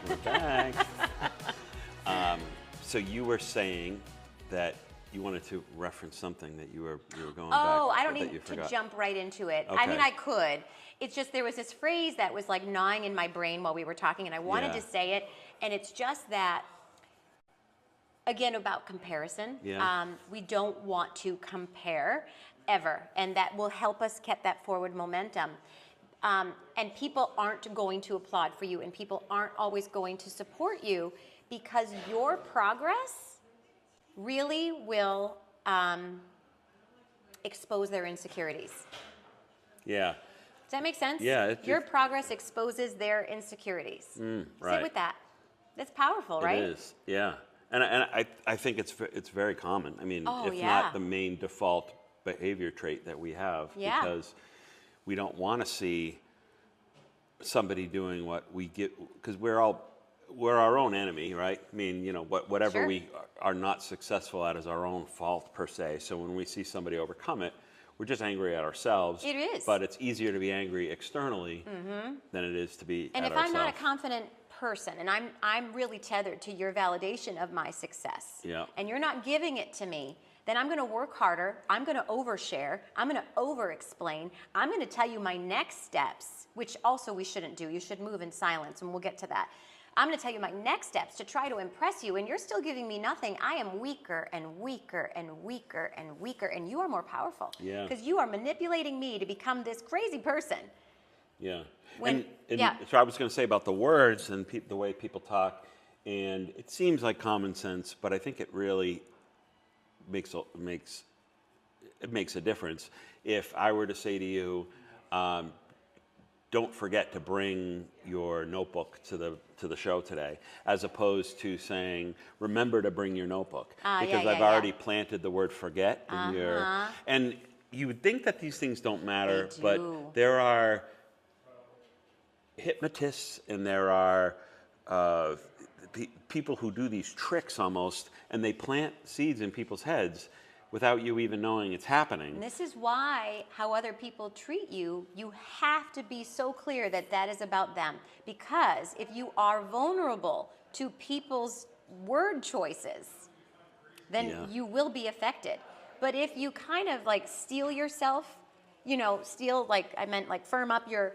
We're back. So you were saying that you wanted to reference something that you were going back. Oh, I don't that need you to forgot. jump right into it. Okay. I mean, I could. It's just there was this phrase that was like gnawing in my brain while we were talking, and I wanted to say it. And it's just that, again, about comparison. Yeah. We don't want to compare ever, and that will help us get that forward momentum. And people aren't going to applaud for you, and people aren't always going to support you, because your progress really will expose their insecurities. Yeah. Does that make sense? Yeah. Your progress exposes their insecurities. Right. Sit with that. That's powerful, right? It is. Yeah. And I think it's very common. I mean, if yeah. not the main default behavior trait that we have, Yeah. because we don't want to see somebody doing what we get, because we're our own enemy, right? I mean, you know, whatever Sure. we are not successful at is our own fault per se. So when we see somebody overcome it, we're just angry at ourselves. It is. But it's easier to be angry externally than it is to be And at if ourselves. I'm not a confident person, and I'm really tethered to your validation of my success, Yeah. and you're not giving it to me, then I'm going to work harder. I'm going to overshare. I'm going to over-explain. I'm going to tell you my next steps, which also we shouldn't do. You should move in silence, and we'll get to that. I'm going to tell you my next steps to try to impress you, and you're still giving me nothing. I am weaker and weaker and weaker and weaker, and you are more powerful. Yeah. Because you are manipulating me to become this crazy person. Yeah. When- and yeah. so I was going to say about the words and the way people talk, and it seems like common sense, but I think it really makes a difference. If I were to say to you, don't forget to bring your notebook to the show today, as opposed to saying, remember to bring your notebook. Because I've already planted the word forget in your, and you would think that these things don't matter, They but do. there are hypnotists and there are people who do these tricks almost, and they plant seeds in people's heads without you even knowing it's happening. And this is why how other people treat you, you have to be so clear that that is about them. Because if you are vulnerable to people's word choices, then you will be affected. But if you kind of like steel yourself, you know, steel, like I meant like firm up your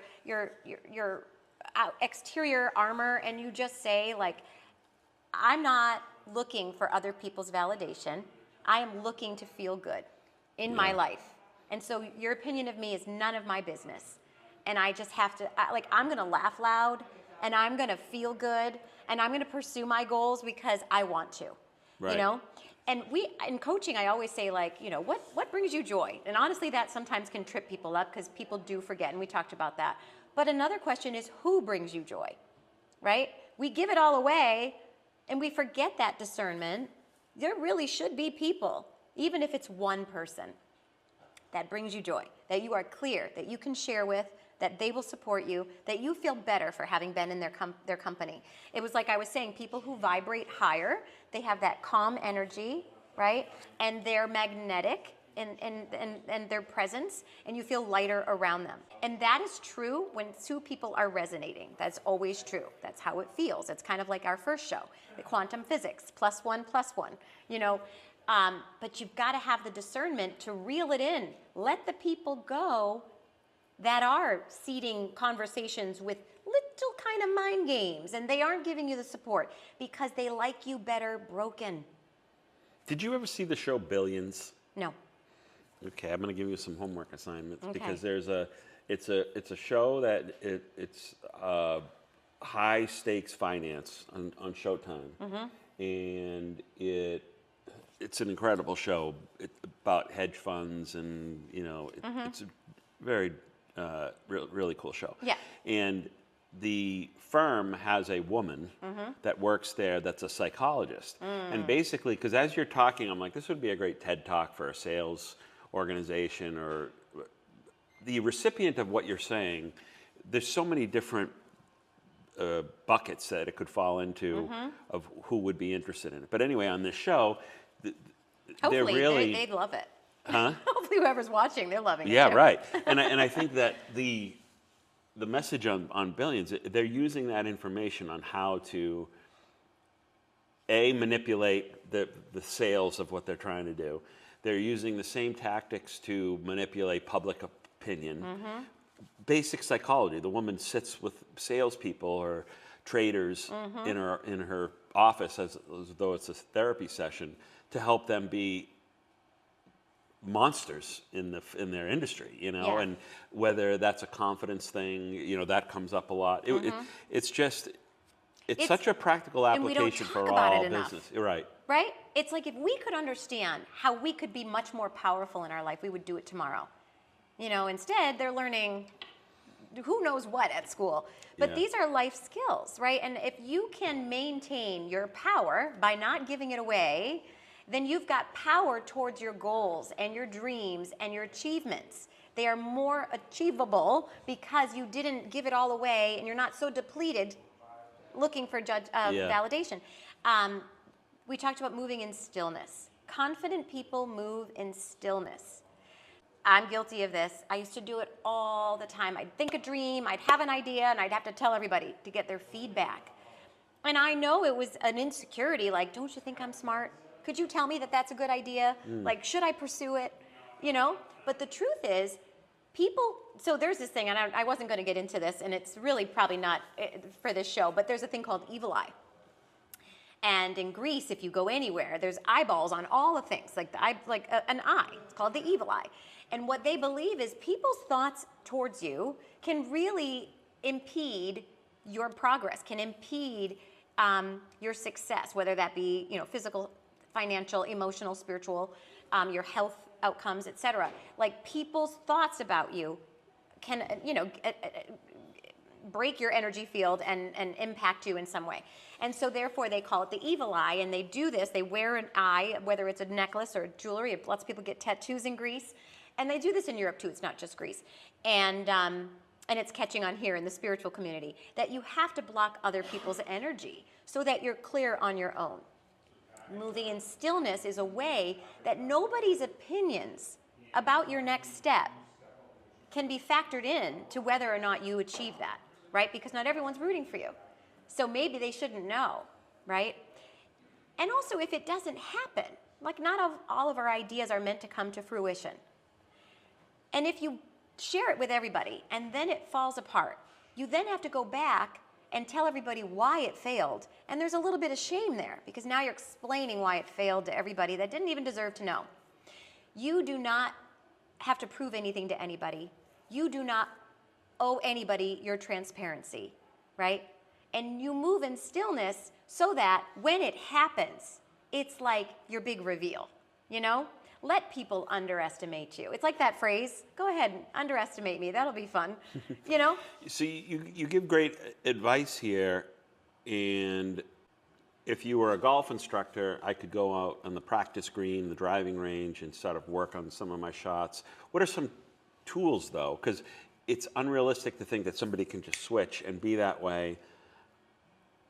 exterior armor, and you just say like, I'm not looking for other people's validation. I am looking to feel good in my life. And so your opinion of me is none of my business. And I just have to, I'm going to laugh loud, and I'm going to feel good, and I'm going to pursue my goals because I want to, you know? And in coaching, I always say, like, you know, what brings you joy? And honestly, that sometimes can trip people up because people do forget, and we talked about that. But another question is, who brings you joy, right? We give it all away, and we forget that discernment. There really should be people, even if it's one person, that brings you joy, that you are clear, that you can share with, that they will support you, that you feel better for having been in their company. It was like I was saying, people who vibrate higher, they have that calm energy, right? And they're magnetic in their presence, and you feel lighter around them. And that is true when two people are resonating. That's always true. That's how it feels. It's kind of like our first show, the quantum physics, +1 + 1, you know. But you've got to have the discernment to reel it in. Let the people go that are seeding conversations with little kind of mind games, and they aren't giving you the support because they like you better broken. Did you ever see the show Billions? No. Okay, I'm going to give you some homework assignments because it's a show that it's high stakes finance on Showtime, and it's an incredible show. It's about hedge funds, and you know it's a very really cool show. Yeah. And the firm has a woman that works there that's a psychologist, and basically, because as you're talking, I'm like, this would be a great TED Talk for a sales organization, or the recipient of what you're saying. There's so many different buckets that it could fall into of who would be interested in it. But anyway, on this show, they're Hopefully, really they'd love it. Huh? Hopefully, whoever's watching, they're loving it. Yeah, too. right. And I think that the message on Billions, they're using that information on how to manipulate the sales of what they're trying to do. They're using the same tactics to manipulate public opinion. Basic psychology. The woman sits with salespeople or traders in her office as though it's a therapy session to help them be monsters in their industry, Yeah. and whether that's a confidence thing, that comes up a lot. It's such a practical and we don't application talk for about all it enough. business. You're right. Right? It's like if we could understand how we could be much more powerful in our life, we would do it tomorrow. Instead, they're learning who knows what at school. But Yeah. these are life skills, right? And if you can maintain your power by not giving it away, then you've got power towards your goals and your dreams and your achievements. They are more achievable because you didn't give it all away and you're not so depleted looking for validation. We talked about moving in stillness. Confident people move in stillness. I'm guilty of this. I used to do it all the time. I'd think a dream, I'd have an idea, and I'd have to tell everybody to get their feedback. And I know it was an insecurity, like, don't you think I'm smart? Could you tell me that that's a good idea? Like, should I pursue it? But the truth is, so there's this thing, and I wasn't going to get into this, and it's really probably not for this show, but there's a thing called evil eye. And in Greece, if you go anywhere, there's eyeballs on all the things, like an eye. It's called the evil eye. And what they believe is people's thoughts towards you can really impede your progress, can impede your success, whether that be physical, financial, emotional, spiritual, your health outcomes, etc. Like people's thoughts about you can break your energy field and impact you in some way. And so therefore they call it the evil eye, and they do this. They wear an eye, whether it's a necklace or jewelry. Lots of people get tattoos in Greece. And they do this in Europe too. It's not just Greece. And it's catching on here in the spiritual community, that you have to block other people's energy so that you're clear on your own. Moving in stillness is a way that nobody's opinions about your next step can be factored in to whether or not you achieve that, right? Because not everyone's rooting for you. So maybe they shouldn't know, right? And also, if it doesn't happen, like not all of our ideas are meant to come to fruition. And if you share it with everybody and then it falls apart, you then have to go back and tell everybody why it failed. And there's a little bit of shame there because now you're explaining why it failed to everybody that didn't even deserve to know. You do not have to prove anything to anybody. You do not owe anybody your transparency, right? And you move in stillness so that when it happens, it's like your big reveal, Let people underestimate you. It's like that phrase, go ahead and underestimate me. That'll be fun, So you give great advice here, and if you were a golf instructor, I could go out on the practice green, the driving range, and sort of work on some of my shots. What are some tools, though? Because it's unrealistic to think that somebody can just switch and be that way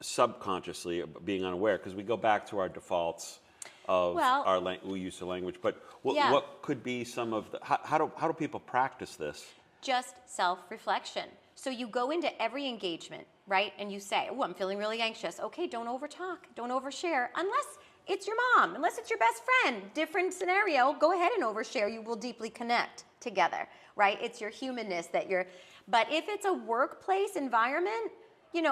subconsciously, being unaware, because we go back to our defaults of our use of language. But what could be some of the, how do people practice this? Just self-reflection. So you go into every engagement, right? And you say, oh, I'm feeling really anxious. Okay, don't overtalk, don't overshare, unless it's your mom, unless it's your best friend. Different scenario, go ahead and overshare. You will deeply connect together, right? It's your humanness but if it's a workplace environment,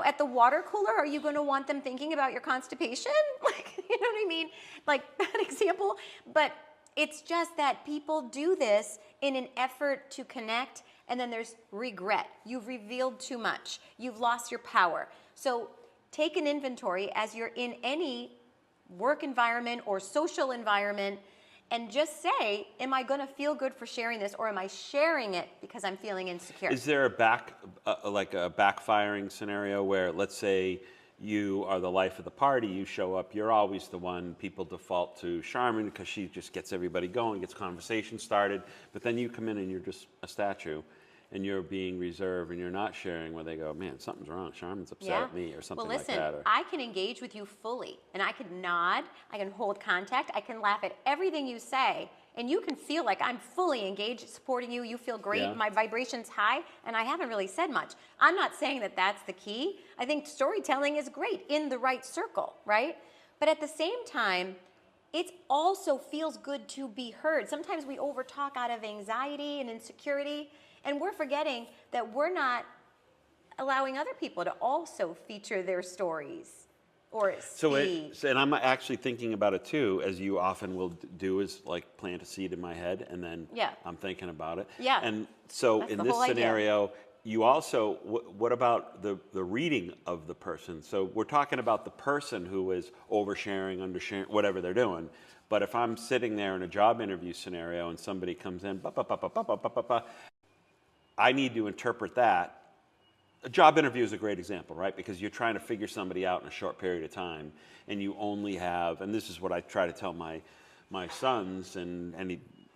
at the water cooler, are you going to want them thinking about your constipation? Like, you know what I mean? Like that example. But it's just that people do this in an effort to connect, and then there's regret. You've revealed too much. You've lost your power. So take an inventory as you're in any work environment or social environment, and just say, am I going to feel good for sharing this, or am I sharing it because I'm feeling insecure? Is there a backfiring scenario where, let's say, you are the life of the party, you show up, you're always the one, people default to Sharmin because she just gets everybody going, gets conversation started, but then you come in and you're just a statue, and you're being reserved and you're not sharing, where they go, man, something's wrong, Sharmin's upset at me, or something like that. Well, listen, I can engage with you fully, and I can nod, I can hold contact, I can laugh at everything you say, and you can feel like I'm fully engaged, supporting you. You feel great. Yeah. My vibration's high, and I haven't really said much. I'm not saying that that's the key. I think storytelling is great in the right circle, right? But at the same time, it also feels good to be heard. Sometimes we overtalk out of anxiety and insecurity, and we're forgetting that we're not allowing other people to also feature their stories or speak. And I'm actually thinking about it too, as you often will do, is like plant a seed in my head, and then I'm thinking about it. Yeah. And so That's in the this whole idea. scenario, you also, what about the reading of the person? So we're talking about the person who is oversharing, undersharing, whatever they're doing. But if I'm sitting there in a job interview scenario and somebody comes in, I need to interpret that. A job interview is a great example, right? Because you're trying to figure somebody out in a short period of time, and you only have, and this is what I try to tell my sons and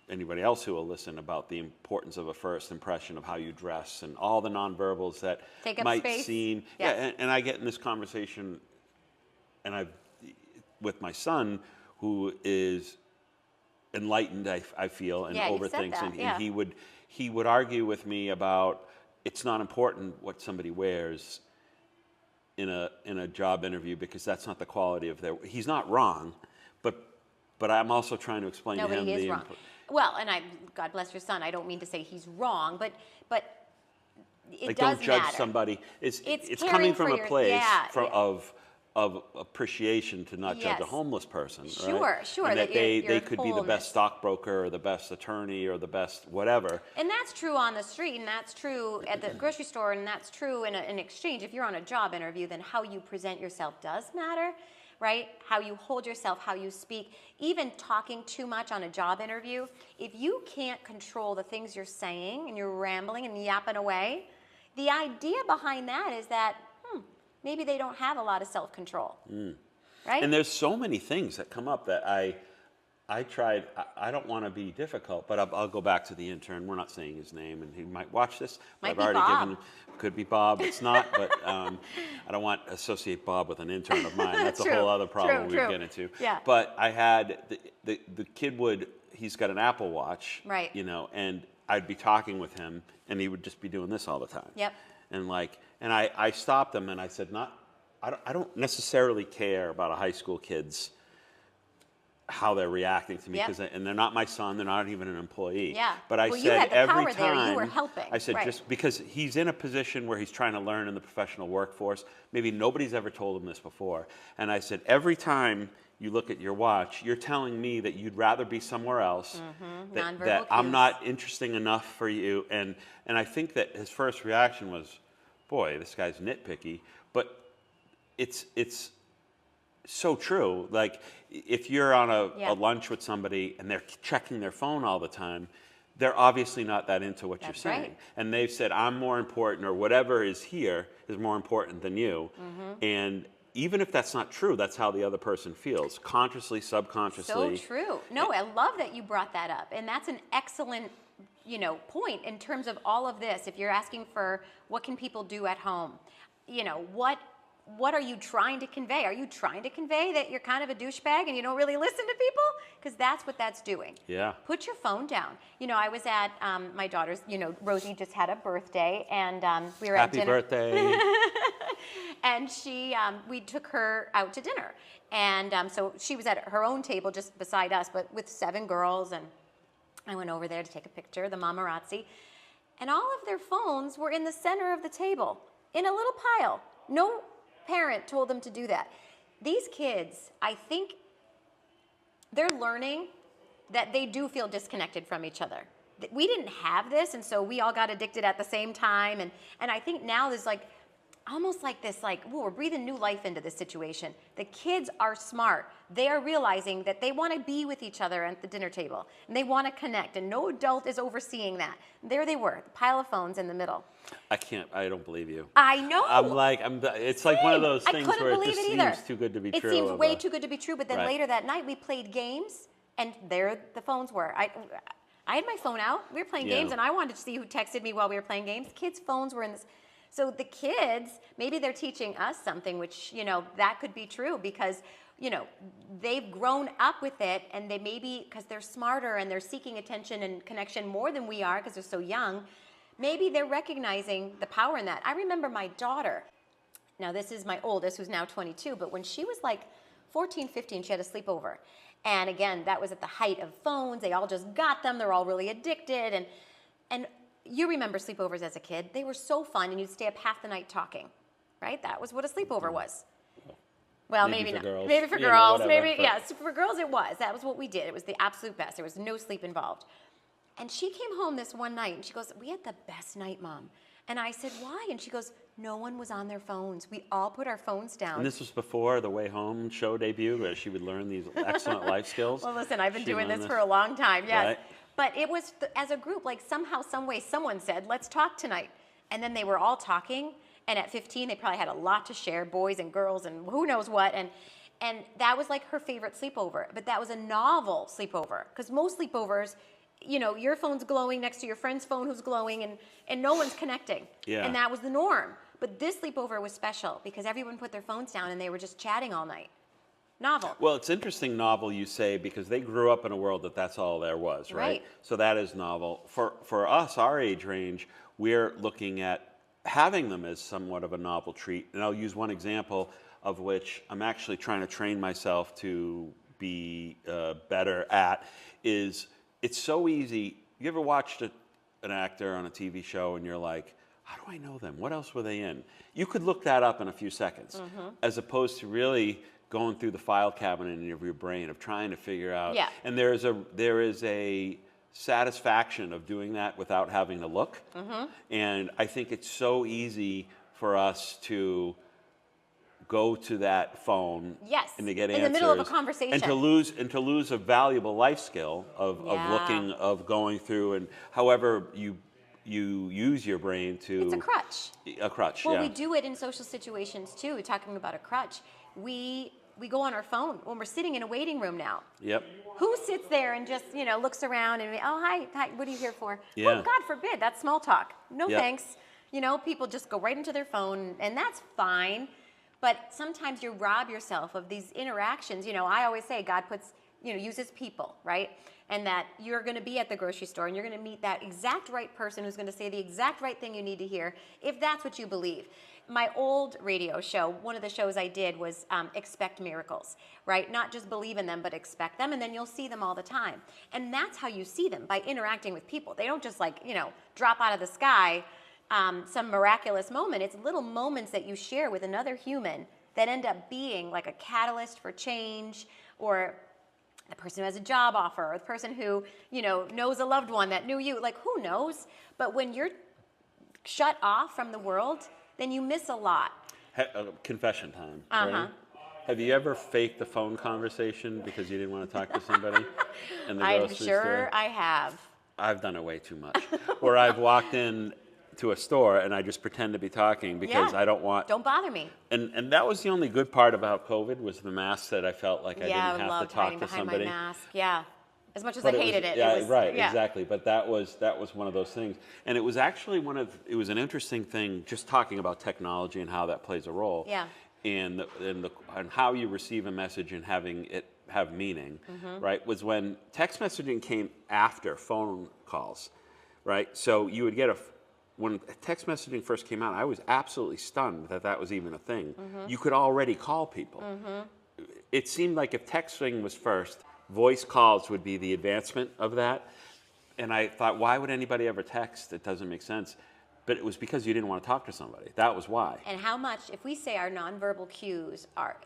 anybody else who will listen about the importance of a first impression of how you dress and all the nonverbals that Take up might space. seem. Yeah. And I get in this conversation, and with my son, who is enlightened, I feel, and overthinks, and he would argue with me about, it's not important what somebody wears in a job interview because that's not the quality of their. He's not wrong, but I'm also trying to explain to him Nobody is wrong. Well, and God bless your son. I don't mean to say he's wrong, but it like, does don't judge matter. somebody. It's caring coming for from a your- place yeah, of appreciation to not judge a Yes. homeless person. Sure, right? sure, And that they your could be the wholeness. best stockbroker or the best attorney or the best whatever. And that's true on the street, and that's true at the grocery store, and that's true in an exchange. If you're on a job interview, then how you present yourself does matter, right? How you hold yourself, how you speak. Even talking too much on a job interview, if you can't control the things you're saying and you're rambling and yapping away, the idea behind that is that maybe they don't have a lot of self-control, right? And there's so many things that come up that I tried. I don't want to be difficult, but I'll go back to the intern. We're not saying his name, and he might watch this. Might I've be already Bob. given him. Could be Bob. It's not, but I don't want to associate Bob with an intern of mine. That's True, a whole other problem true. we get into. Yeah. But I had the kid he's got an Apple Watch, Right. You know, and I'd be talking with him, and he would just be doing this all the time. Yep. And I stopped him and I said, I don't necessarily care about a high school kid's how they're reacting to me, Yep. and they're not my son, they're not even an employee. Yeah. But I Well, you said had the every power there, time you were helping, I said, right. just because he's in a position where he's trying to learn in the professional workforce, maybe nobody's ever told him this before. And I said, every time you look at your watch, you're telling me that you'd rather be somewhere else, that Nonverbal I'm cues. not interesting enough for you. And I think that his first reaction was, boy, this guy's nitpicky. But it's so true. Like, if you're on a lunch with somebody and they're checking their phone all the time, they're obviously not that into what That's you're saying. right. And they've said, I'm more important, or whatever is here is more important than you. And even if that's not true, that's how the other person feels, consciously, subconsciously. So true. No, I love that you brought that up. And that's an excellent, point in terms of all of this. If you're asking for what can people do at home, what are you trying to convey? Are you trying to convey that you're kind of a douchebag and you don't really listen to people? Because that's what that's doing. Yeah. Put your phone down. I was at my daughter's, Rosie just had a birthday, and we were Happy at dinner. birthday. And we took her out to dinner. And so she was at her own table just beside us, but with 7 girls. And I went over there to take a picture, the mamarazzi. And all of their phones were in the center of the table, in a little pile. No parent told them to do that. These kids, I think they're learning that they do feel disconnected from each other. We didn't have this, and so we all got addicted at the same time. And I think now there's almost like this, we're breathing new life into this situation. The kids are smart. They are realizing that they want to be with each other at the dinner table, and they want to connect, and no adult is overseeing that. There they were, the pile of phones in the middle. I don't believe you. I know. It's like one of those I things couldn't where it believe just it either. seems too good to be It true. seems way too good to be true, but then Right. later that night we played games, and there the phones were. I had my phone out. We were playing games, and I wanted to see who texted me while we were playing games. Kids' phones were in this. So the kids, maybe they're teaching us something, which, that could be true, because you know, they've grown up with it, and they maybe, because they're smarter and they're seeking attention and connection more than we are because they're so young, maybe they're recognizing the power in that. I remember my daughter, now this is my oldest, who's now 22, but when she was like 14, 15, she had a sleepover. And again, that was at the height of phones. They all just got them. They're all really addicted. And you remember sleepovers as a kid. They were so fun, and you'd stay up half the night talking, right? That was what a sleepover was. Well, maybe not. Girls. Maybe for You know, girls. whatever, Maybe, but- yeah, so for girls it was. That was what we did. It was the absolute best. There was no sleep involved. And she came home this one night, and she goes, we had the best night, Mom. And I said, why? And she goes, no one was on their phones. We all put our phones down. And this was before the Way Home show debuted, where she would learn these excellent life skills. Well, listen, I've been She doing learned this for a long time, yes. Right. But it was, as a group, like somehow, some way, someone said, let's talk tonight. And then they were all talking, and at 15, they probably had a lot to share, boys and girls and who knows what. And that was like her favorite sleepover. But that was a novel sleepover, because most sleepovers, you know, your phone's glowing next to your friend's phone who's glowing, and no one's connecting. Yeah. And that was the norm. But this sleepover was special because everyone put their phones down and they were just chatting all night. Novel. Well, it's interesting, novel, you say, because they grew up in a world that's all there was, right? Right. So that is novel. For us, our age range, we're looking at having them as somewhat of a novel treat. And I'll use one example of which I'm actually trying to train myself to be better at, is it's so easy. You ever watched an actor on a TV show and you're like, how do I know them? What else were they in? You could look that up in a few seconds, as opposed to really going through the file cabinet of your brain of trying to figure out. Yeah. And there is a satisfaction of doing that without having to look. And I think it's so easy for us to go to that phone, Yes, and to get in answers, the middle of a conversation. and to lose a valuable life skill of Yeah. looking, of going through, and however you use your brain to. It's a crutch. A crutch. Well, yeah. we do it in social situations too. Talking about a crutch, we go on our phone when we're sitting in a waiting room now. Yep. Who sits there and just, you know, looks around and, oh, hi, what are you here for? Yeah. Well, God forbid, that's small talk. No Yep. thanks. You know, people just go right into their phone, and that's fine. But sometimes you rob yourself of these interactions. You know, I always say God uses people, right? And that you're going to be at the grocery store and you're going to meet that exact right person who's going to say the exact right thing you need to hear, if that's what you believe. My old radio show, one of the shows I did was expect miracles, right? Not just believe in them, but expect them, and then you'll see them all the time. And that's how you see them, by interacting with people. They don't just drop out of the sky, some miraculous moment. It's little moments that you share with another human that end up being like a catalyst for change, or the person who has a job offer, or the person who, knows a loved one that knew you. Like, who knows? But when you're shut off from the world, then you miss a lot. Confession time. Uh-huh. Ready? Have you ever faked a phone conversation because you didn't want to talk to somebody in the I'm grocery sure store? I have. I've done it way too much. Where I've walked in to a store and I just pretend to be talking because Yeah. I don't want. Don't bother me. And that was the only good part about COVID, was the mask, that I felt like I I didn't have loved to talk hiding to behind somebody. my mask. Yeah. As much as But I hated it. Yeah, it was, right, yeah. exactly. But that was one of those things, and it was actually it was an interesting thing, just talking about technology and how that plays a role. Yeah. And how you receive a message and having it have meaning, right? Was when text messaging came after phone calls, right? So you would get when text messaging first came out, I was absolutely stunned that was even a thing. You could already call people. It seemed like if texting was first, voice calls would be the advancement of that. And I thought, why would anybody ever text? It doesn't make sense. But it was because you didn't want to talk to somebody. That was why. And how much, if we say our nonverbal cues are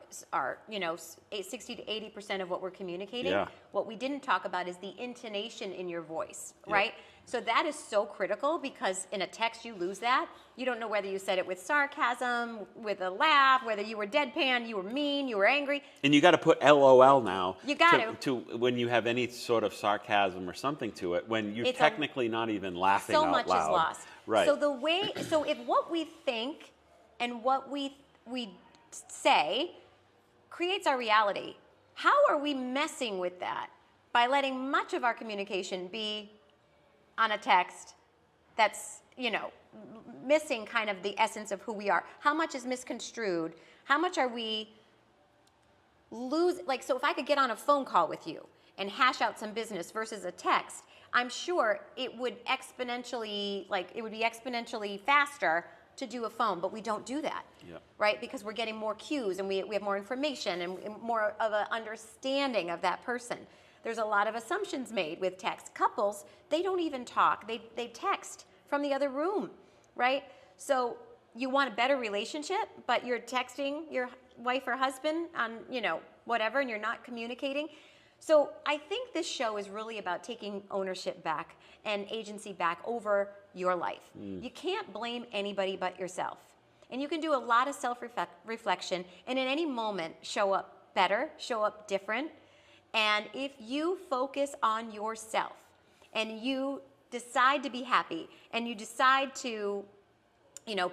60 to 80% of what we're communicating, Yeah. what we didn't talk about is the intonation in your voice, Yeah. right? So that is so critical, because in a text you lose that. You don't know whether you said it with sarcasm, with a laugh, whether you were deadpan, you were mean, you were angry. And you got to put LOL now. You got to when you have any sort of sarcasm or something to it, when you're It's technically not even laughing so out much loud. is lost. Right. So if what we think and what we say creates our reality, how are we messing with that by letting much of our communication be on a text that's, missing kind of the essence of who we are? How much is misconstrued? How much are we so if I could get on a phone call with you and hash out some business versus a text, I'm sure it would be exponentially faster to do a phone, but we don't do that, right? Because we're getting more cues and we have more information and more of an understanding of that person. There's a lot of assumptions made with text. Couples, they don't even talk. They text from the other room, right? So you want a better relationship, but you're texting your wife or husband on, whatever, and you're not communicating. So I think this show is really about taking ownership back and agency back over your life. You can't blame anybody but yourself. And you can do a lot of self-reflection and in any moment show up better, show up different. And if you focus on yourself and you decide to be happy and you decide to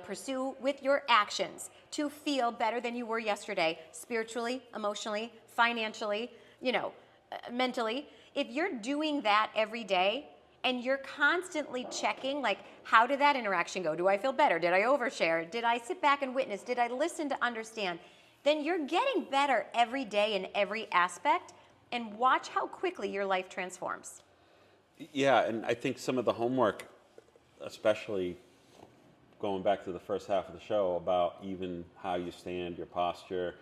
pursue with your actions to feel better than you were yesterday, spiritually, emotionally, financially, mentally, if you're doing that every day and you're constantly checking, like, how did that interaction go? Do I feel better? Did I overshare? Did I sit back and witness? Did I listen to understand? Then you're getting better every day in every aspect, and watch how quickly your life transforms. Yeah, and I think some of the homework, especially going back to the first half of the show, about even how you stand, your posture.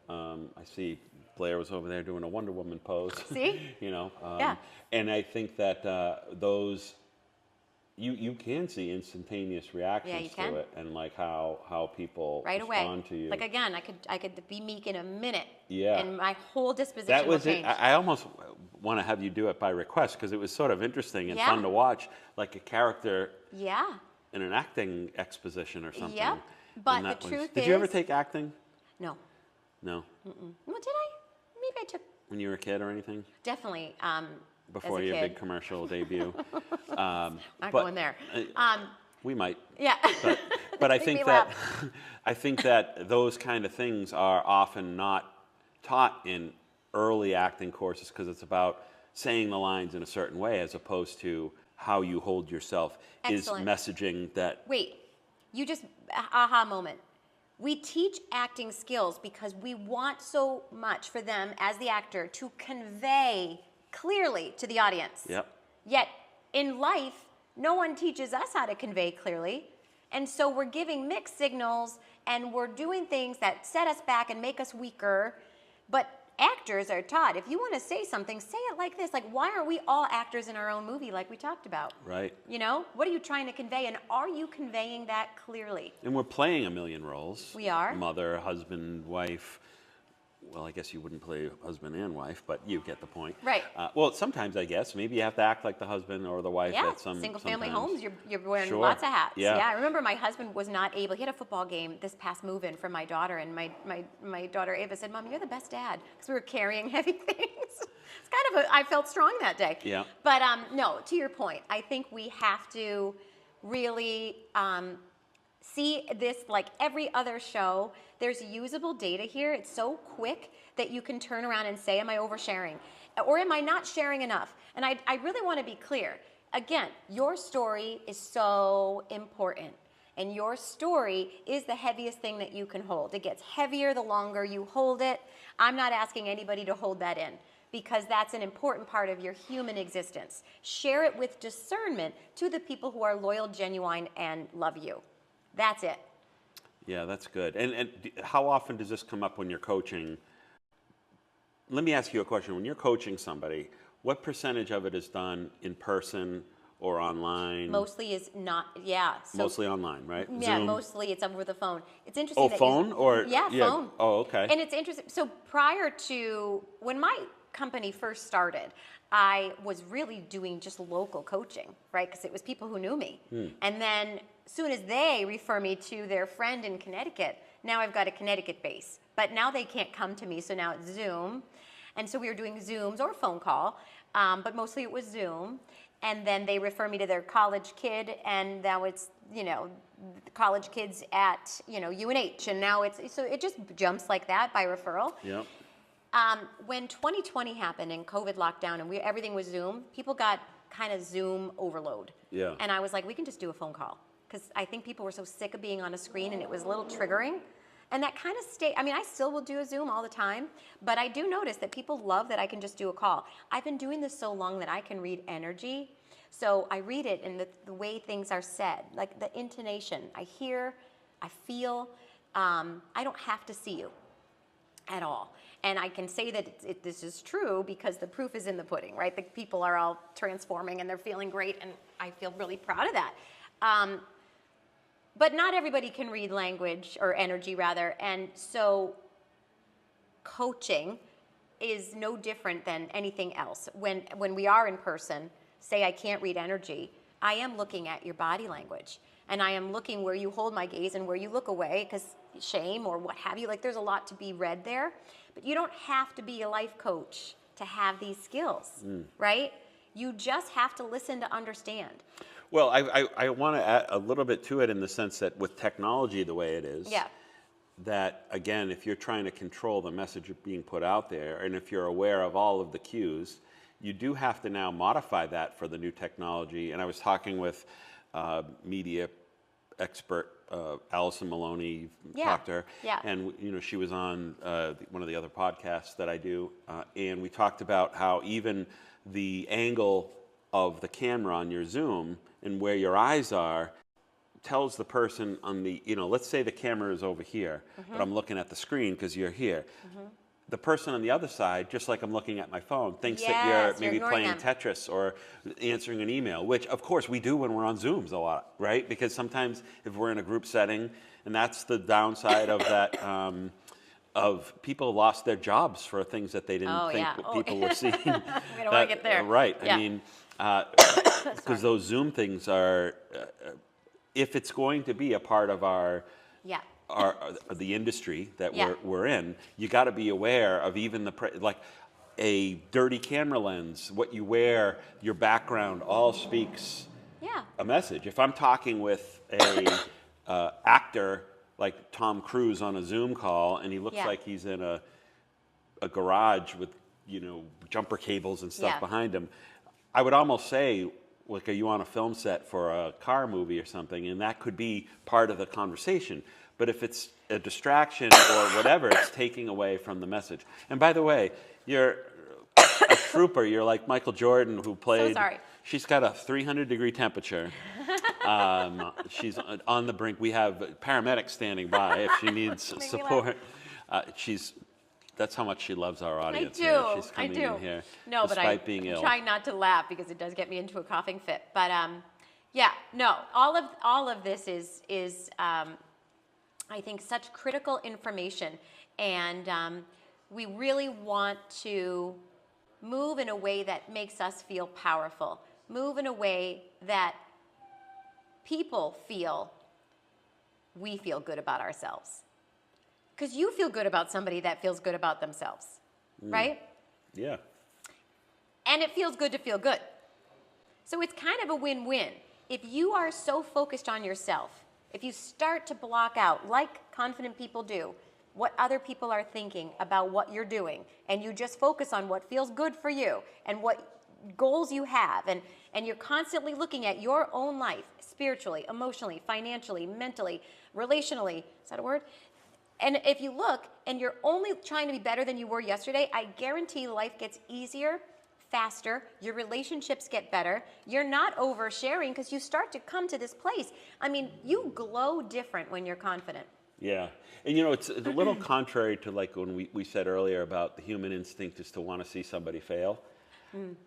I see Blair was over there doing a Wonder Woman pose. See? Yeah. And I think that those, you can see instantaneous reactions to it, and like how people respond to you. Like again, I could be meek in a minute. Yeah. And my whole disposition That was will it. change. I almost want to have you do it by request, because it was sort of interesting and fun to watch, like a character. Yeah. In an acting exposition or something. Yep. But the truth is... Did you ever take acting? No. No? Well, did I? Maybe I took... When you were a kid or anything? Definitely. Before as a your kid. big commercial debut? Not going there. We might. Yeah. But I think that those kind of things are often not taught in early acting courses, because it's about saying the lines in a certain way as opposed to how you hold yourself. Excellent. Is messaging that... Wait, you just, aha moment. We teach acting skills because we want so much for them as the actor to convey clearly to the audience. Yep. Yet in life, no one teaches us how to convey clearly. And so we're giving mixed signals and we're doing things that set us back and make us weaker. But actors are taught, if you want to say something, say it like this. Like, why are we all actors in our own movie like we talked about? Right. What are you trying to convey, and are you conveying that clearly? And we're playing a million roles. We are. Mother, husband, wife. Well, I guess you wouldn't play husband and wife, but you get the point. Right. Well, sometimes I guess. Maybe you have to act like the husband or the wife Yeah, at some single-family sometimes. homes, you're wearing Sure. lots of hats. Yeah. I remember my husband was not able, he had a football game this past move-in for my daughter, and my daughter Ava said, Mom, you're the best dad, because we were carrying heavy things. It's kind of I felt strong that day. Yeah. But no, to your point, I think we have to really see this like every other show. There's usable data here. It's so quick that you can turn around and say, am I oversharing? Or am I not sharing enough? And I really want to be clear. Again, your story is so important. And your story is the heaviest thing that you can hold. It gets heavier the longer you hold it. I'm not asking anybody to hold that in, because that's an important part of your human existence. Share it with discernment to the people who are loyal, genuine, and love you. That's it. Yeah, that's good. And how often does this come up when you're coaching? Let me ask you a question. When you're coaching somebody, what percentage of it is done in person or online? Mostly is not, yeah. So, mostly online, right? Yeah, Zoom? mostly it's over the phone. It's interesting. Oh, phone or? Yeah, phone. Oh, okay. And it's interesting. So prior to, when my company first started, I was really doing just local coaching, right? Because it was people who knew me. And then as soon as they refer me to their friend in Connecticut, now I've got a Connecticut base. But now they can't come to me, so now it's Zoom. And so we were doing Zooms or phone call, but mostly it was Zoom. And then they refer me to their college kid, and now it's, college kids at, UNH. And now so it just jumps like that by referral. Yep. When 2020 happened and COVID lockdown and everything was Zoom, people got kind of Zoom overload. Yeah. And I was like, we can just do a phone call. Because I think people were so sick of being on a screen and it was a little triggering. And that kind of I mean, I still will do a Zoom all the time, but I do notice that people love that I can just do a call. I've been doing this so long that I can read energy. So I read it in the way things are said, like the intonation. I hear, I feel. I don't have to see you at all. And I can say that this is true because the proof is in the pudding, right? The people are all transforming and they're feeling great, and I feel really proud of that. But not everybody can read language, or energy rather, and so coaching is no different than anything else. When we are in person, say I can't read energy, I am looking at your body language, and I am looking where you hold my gaze and where you look away, because shame or what have you, like there's a lot to be read there. But you don't have to be a life coach to have these skills, right? You just have to listen to understand. Well, I want to add a little bit to it in the sense that with technology the way it is, Yeah. that again, if you're trying to control the message being put out there, and if you're aware of all of the cues, you do have to now modify that for the new technology. And I was talking with media expert Allison Maloney, talked to her, and she was on one of the other podcasts that I do, and we talked about how even the angle of the camera on your Zoom and where your eyes are tells the person on the, let's say the camera is over here, but I'm looking at the screen because you're here. The person on the other side, just like I'm looking at my phone, thinks that you're maybe playing Tetris or answering an email, which of course we do when we're on Zooms a lot, right? Because sometimes if we're in a group setting, and that's the downside of that, of people lost their jobs for things that they didn't think people were seeing. We don't want to get there. Right. Yeah. I mean, because those Zoom things are, if it's going to be a part of our the industry that we're in, you got to be aware of even like a dirty camera lens, what you wear, your background, all speaks a message. If I'm talking with a actor like Tom Cruise on a Zoom call, and he looks like he's in a garage with jumper cables and stuff behind him, I would almost say, like, are you on a film set for a car movie or something? And that could be part of the conversation. But if it's a distraction or whatever, it's taking away from the message. And by the way, you're a trooper. You're like Michael Jordan, who played. So sorry. She's got a 300-degree temperature. She's on the brink. We have paramedics standing by if she needs support. That's how much she loves our audience. I do. Here. She's coming in here despite being ill. I'm trying not to laugh because it does get me into a coughing fit. But all of this is I think such critical information, and we really want to move in a way that makes us feel powerful. Move in a way that people feel we feel good about ourselves. Because you feel good about somebody that feels good about themselves, right? Yeah. And it feels good to feel good. So it's kind of a win-win. If you are so focused on yourself, if you start to block out, like confident people do, what other people are thinking about what you're doing, and you just focus on what feels good for you and what goals you have, and you're constantly looking at your own life, spiritually, emotionally, financially, mentally, relationally, is that a word? And if you look and you're only trying to be better than you were yesterday, I guarantee life gets easier, faster, your relationships get better, you're not oversharing because you start to come to this place. I mean, you glow different when you're confident. Yeah. And it's a little contrary to like when we said earlier about the human instinct is to want to see somebody fail.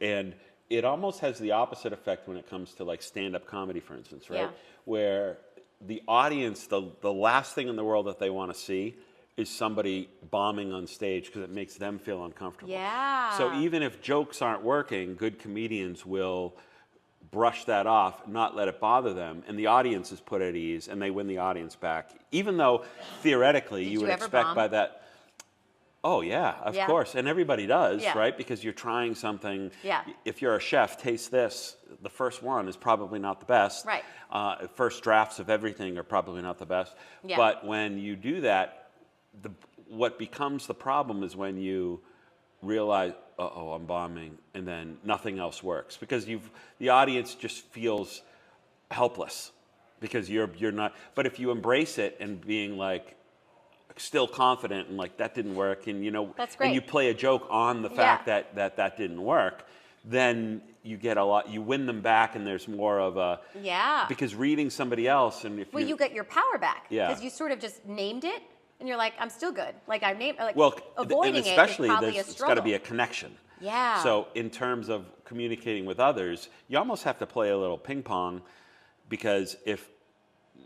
And it almost has the opposite effect when it comes to like stand-up comedy, for instance, right? Where the audience, the last thing in the world that they want to see is somebody bombing on stage because it makes them feel uncomfortable. Yeah. So even if jokes aren't working, good comedians will brush that off, not let it bother them, and the audience is put at ease, and they win the audience back. Even though theoretically you would expect by that. Oh yeah, of course, and everybody does, right? Because you're trying something. Yeah. If you're a chef, taste this. The first one is probably not the best. Right. First drafts of everything are probably not the best. Yeah. But when you do that, what becomes the problem is when you realize, uh-oh, I'm bombing, and then nothing else works because the audience just feels helpless because you're not. But if you embrace it and being like, still confident and like that didn't work, and That's great. and you play a joke on the fact that didn't work, then you get a lot, you win them back, and there's more of a because reading somebody else, and if you get your power back because you sort of just named it, and you're like, I'm still good. Like I've named avoiding and especially it is probably a it's got struggle. to be a connection. Yeah. So in terms of communicating with others, you almost have to play a little ping pong, because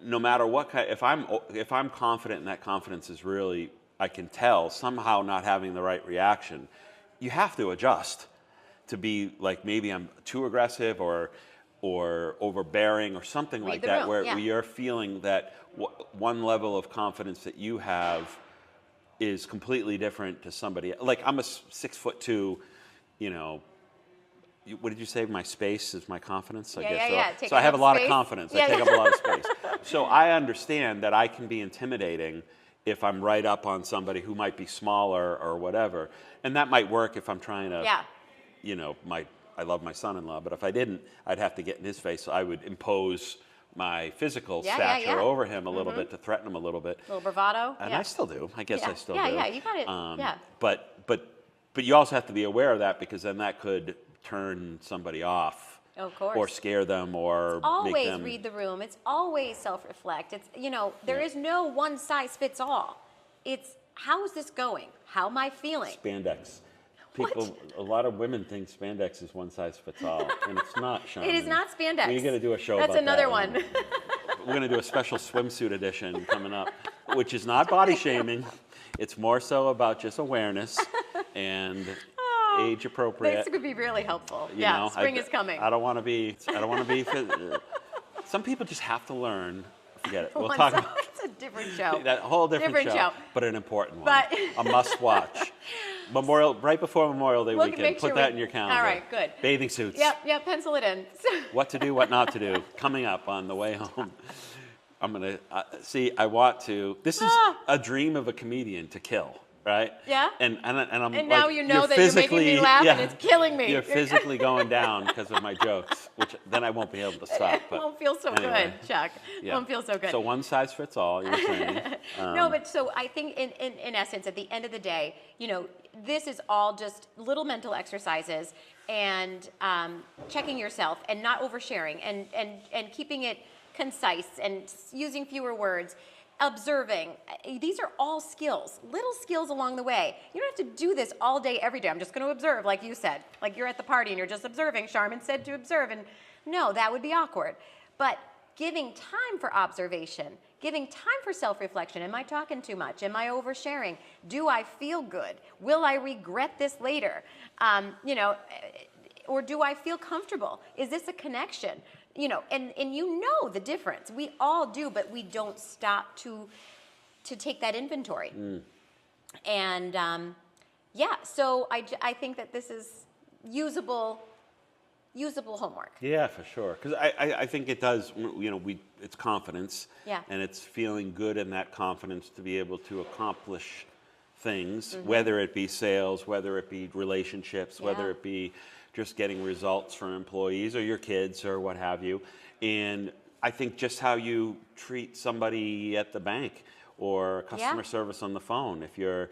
no matter what kind, if I'm confident and that confidence is really, I can tell somehow not having the right reaction, you have to adjust to be like, maybe I'm too aggressive or overbearing or something like that, where you're feeling that one level of confidence that you have is completely different to somebody. Like I'm a 6'2", what did you say? My space is my confidence, I guess. So I have a lot of confidence. I take up a lot of space. So I understand that I can be intimidating if I'm right up on somebody who might be smaller or whatever. And that might work if I'm trying to, I love my son-in-law, but if I didn't, I'd have to get in his face. So I would impose my physical stature over him a little bit to threaten him a little bit. A little bravado. And I still do. I guess I still do. Yeah, you got it. But you also have to be aware of that, because then that could turn somebody off, of course, or scare them, or always make them read the room. It's always self-reflect. It's there is no one size fits all. It's how is this going? How am I feeling? Spandex. A lot of women think spandex is one size fits all, and it's not, Sharmin. It is not spandex. We're going to do a show That's about another that one. We're going to do a special swimsuit edition coming up, which is not body shaming. It's more so about just awareness and age appropriate. This could be really helpful. You spring is coming. I don't want to be. Some people just have to learn. Forget it. We'll talk about it's a different show. That whole different show, but an important one. A must watch. Right before Memorial Day weekend. Put that in your calendar. All right, good. Bathing suits. Yep, pencil it in. What to do, what not to do. Coming up on the way home. I'm gonna I want to. This is a dream of a comedian, to kill. Right? Yeah. And I'm and now like, that you're making me laugh, and it's killing me. You're physically going down because of my jokes, which then I won't be able to stop. But won't feel so good, Chuck. Won't feel so good. So one size fits all, you're saying. No, but so I think in essence, at the end of the day, this is all just little mental exercises, and checking yourself and not oversharing, and keeping it concise and using fewer words. Observing. These are all skills, little skills along the way. You don't have to do this all day, every day. I'm just going to observe, like you said. Like you're at the party and you're just observing. Sharmin said to observe, and no, that would be awkward. But giving time for observation, giving time for self-reflection. Am I talking too much? Am I oversharing? Do I feel good? Will I regret this later? Or do I feel comfortable? Is this a connection? And the difference. We all do, but we don't stop to take that inventory. And so I think that this is usable homework. Yeah, for sure. Because I think it does. It's confidence. Yeah. And it's feeling good in that confidence to be able to accomplish things, whether it be sales, whether it be relationships, whether it be just getting results from employees or your kids or what have you. And I think just how you treat somebody at the bank or customer service on the phone, if you're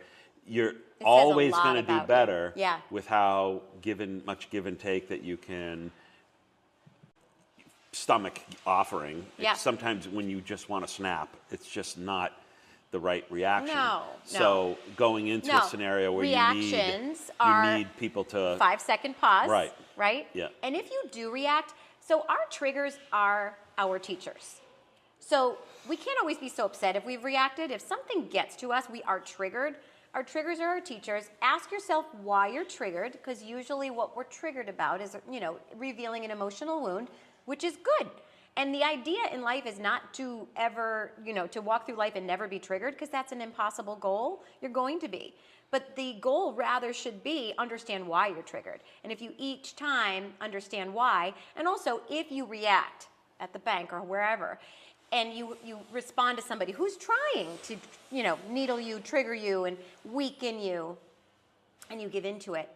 always going to do better with how much give and take that you can stomach offering. Sometimes when you just want to snap, it's just not the right reaction. No. So going into a scenario where reactions you need people to 5-second pause. Right? Yeah. And if you do react, so our triggers are our teachers. So we can't always be so upset if we've reacted. If something gets to us, we are triggered. Our triggers are our teachers. Ask yourself why you're triggered, because usually what we're triggered about is, revealing an emotional wound, which is good. And the idea in life is not to ever, to walk through life and never be triggered, because that's an impossible goal. You're going to be. But the goal rather should be understand why you're triggered. And if you each time understand why, and also if you react at the bank or wherever, and you respond to somebody who's trying to, needle you, trigger you, and weaken you, and you give into it,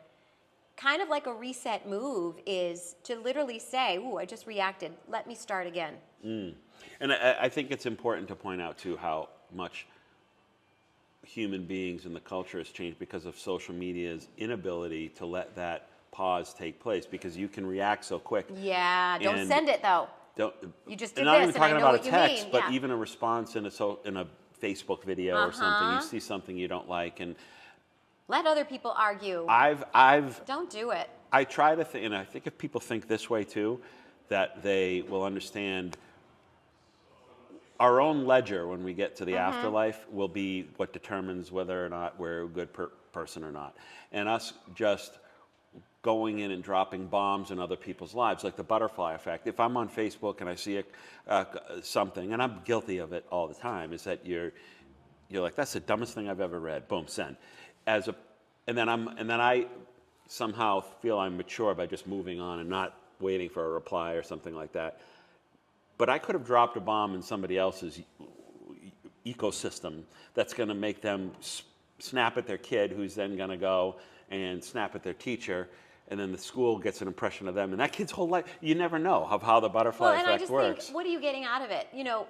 kind of like a reset move is to literally say, ooh, I just reacted. Let me start again. And I think it's important to point out, too, how much human beings and the culture has changed because of social media's inability to let that pause take place, because you can react so quick. Yeah, don't And send it though. Don't, You just and did not this, even and I talking know about what a you text, mean, but yeah. even a response in a Facebook video or something. You see something you don't like, and Let other people argue. I've Don't do it. I try to think, and I think if people think this way too, that they will understand our own ledger when we get to the afterlife will be what determines whether or not we're a good person or not. And us just going in and dropping bombs in other people's lives, like the butterfly effect. If I'm on Facebook and I see something, and I'm guilty of it all the time, is that you're like, that's the dumbest thing I've ever read. Boom, send. And then I somehow feel I'm mature by just moving on and not waiting for a reply or something like that. But I could have dropped a bomb in somebody else's ecosystem that's going to make them snap at their kid, who's then going to go and snap at their teacher, and then the school gets an impression of them, and that kid's whole life. You never know of how the butterfly effect works. Well, and I just think, what are you getting out of it? You know,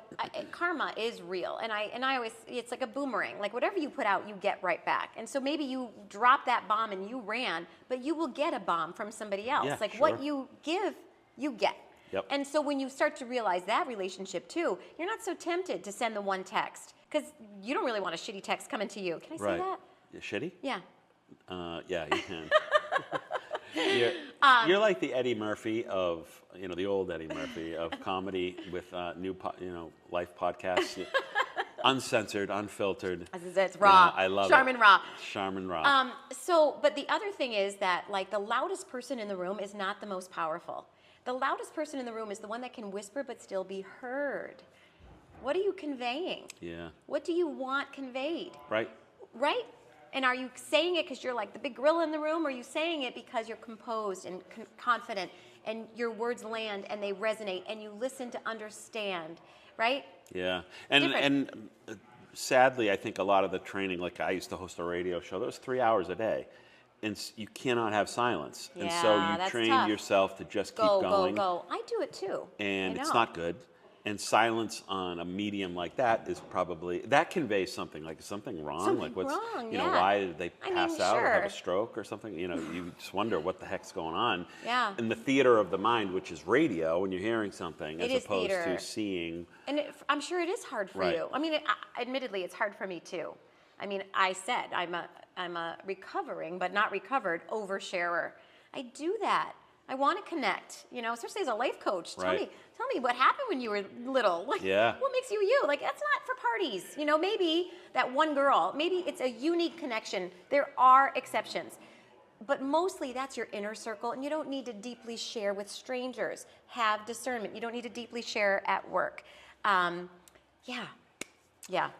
karma is real, and I always, it's like a boomerang. Like whatever you put out, you get right back. And so maybe you drop that bomb and you ran, but you will get a bomb from somebody else. Yeah, like sure. what you give, you get. Yep. And so when you start to realize that relationship too, you're not so tempted to send the one text, because you don't really want a shitty text coming to you. Can I say that? Yeah, shitty? Yeah. Yeah, you can. You're like the Eddie Murphy of, the old Eddie Murphy of comedy with life podcasts, uncensored, unfiltered. It's raw. Yeah, I love Sharmin it. raw. Sharmin raw. But the other thing is that, like, the loudest person in the room is not the most powerful. The loudest person in the room is the one that can whisper but still be heard. What are you conveying? Yeah. What do you want conveyed? Right. Right? And are you saying it because you're like the big gorilla in the room, or are you saying it because you're composed and confident, and your words land and they resonate and you listen to understand, right? Yeah. And sadly, I think a lot of the training, like I used to host a radio show, that was 3 hours a day. And you cannot have silence. Yeah, and so you that's train tough. yourself to just keep going. Go. I do it too. And I it's know. not good. And silence on a medium like that is probably, that conveys something. Like, is something wrong? Something like, what's, wrong, why did they pass out or have sure. a stroke or something? You just wonder what the heck's going on. Yeah. In the theater of the mind, which is radio, when you're hearing something, It as is opposed theater. to seeing. And I'm sure it is hard for Right. you. I mean, admittedly, it's hard for me too. I mean, I said I'm a recovering but not recovered oversharer. I do that. I want to connect, especially as a life coach. Right. Tell me what happened when you were little. Like, Yeah. what makes you you? Like, that's not for parties. Maybe that one girl, maybe it's a unique connection. There are exceptions. But mostly that's your inner circle, and you don't need to deeply share with strangers. Have discernment. You don't need to deeply share at work. Yeah.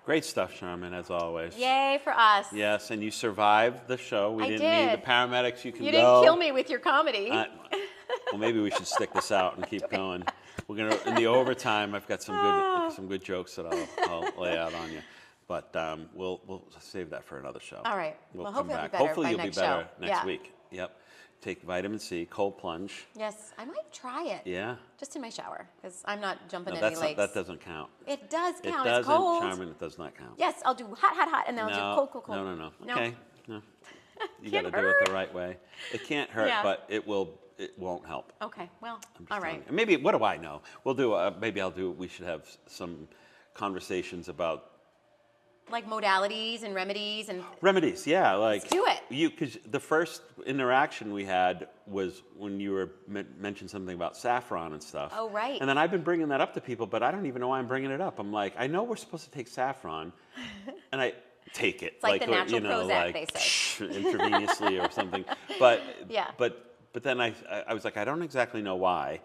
Great stuff, Sharmin, as always. Yay for us. Yes, and you survived the show. We I didn't need did. the paramedics. You can You go. didn't kill me with your comedy. Well, maybe we should stick this out and keep going. We're gonna in the overtime. I've got some good jokes that I'll lay out on you, but we'll save that for another show. All right. We'll Well, come hopefully I'll be back. better Hopefully by you'll next be better show. next Yeah. week. Yep. Take vitamin C, cold plunge. Yes, I might try it. Yeah. Just in my shower, because I'm not jumping No, in any lakes. that doesn't count. It does It count. doesn't, It's cold. Sharmin. It does not count. Yes, I'll do hot, and then I'll do cold. No. Okay. No. You got Can't to do it the hurt. right way. It can't hurt, Yeah. but it won't help. Okay, well, I'm just all telling right. you. Maybe, what do I know? We'll do, we should have some conversations about Like modalities and remedies and remedies. Yeah, like. Let's do it. Because the first interaction we had was when you were mentioned something about saffron and stuff. Oh, right. And then I've been bringing that up to people, but I don't even know why I'm bringing it up. I'm like, I know we're supposed to take saffron, and I take it. It's like the natural Prozac, they say. Intravenously or something. But Yeah. But then I was like, I don't exactly know why.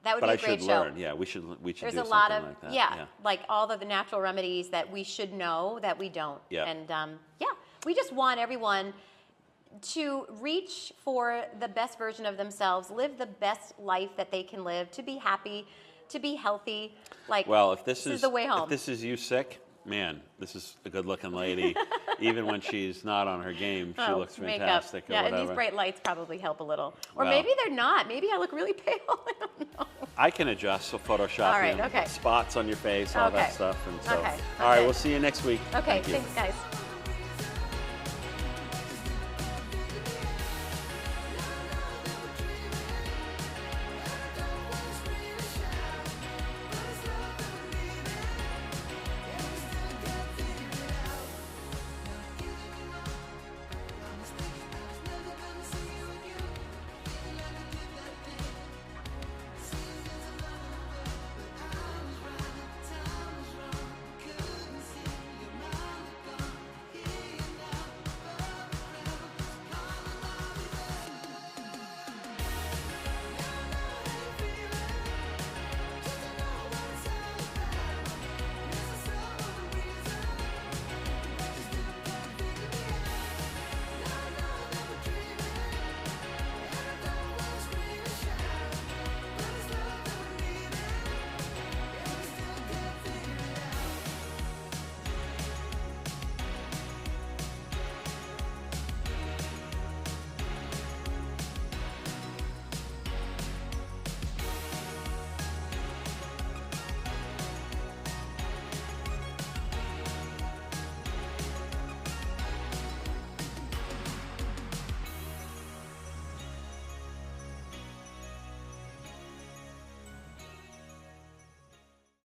that would But be I a great should show. learn. Yeah, we should There's do a something lot of, like that. yeah, like all of the natural remedies that we should know that we don't. Yeah. And we just want everyone to reach for the best version of themselves, live the best life that they can live, to be happy, to be healthy. Like, Well, if this is the way home. If this is you sick, man, this is a good-looking lady. even when she's not on her game, she looks Makeup. fantastic. Or Yeah, whatever. and these bright lights probably help a little. Or Well. maybe they're not. Maybe I look really pale. I don't know. I can adjust, so Photoshop All right, you know, okay. spots on your face, all Okay. that stuff. And so, Okay, all right, okay. we'll see you next week. Okay, Thank you. thanks, guys.